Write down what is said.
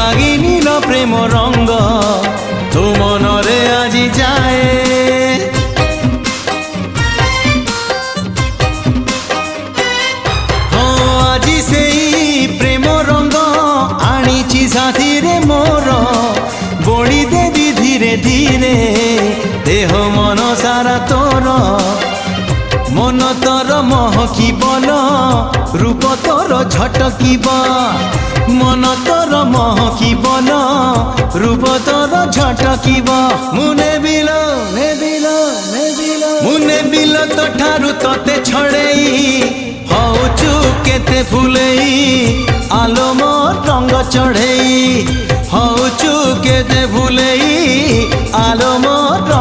লাগি নীল প্রেম রঙ্গ তো মনরে আজি যায় আজি সেই প্রেম রঙ্গ আনিছি সাথীরে মোর বড়ি দেবি ধীরে ধীরে দেহ মন সারা তোর মন তোর মহকিবল রূপ তোর ঝটকিব মন তোর মহকিবল রূপ তোর ঝটকিব মুনে বিল মুনে বিল তো ঠারু তোতে ছড়েই হউচু কেতে ফুলেই আলো মোর রঙ্গ চढ़ेई হউচু কেতে ফুলেই আলো মোর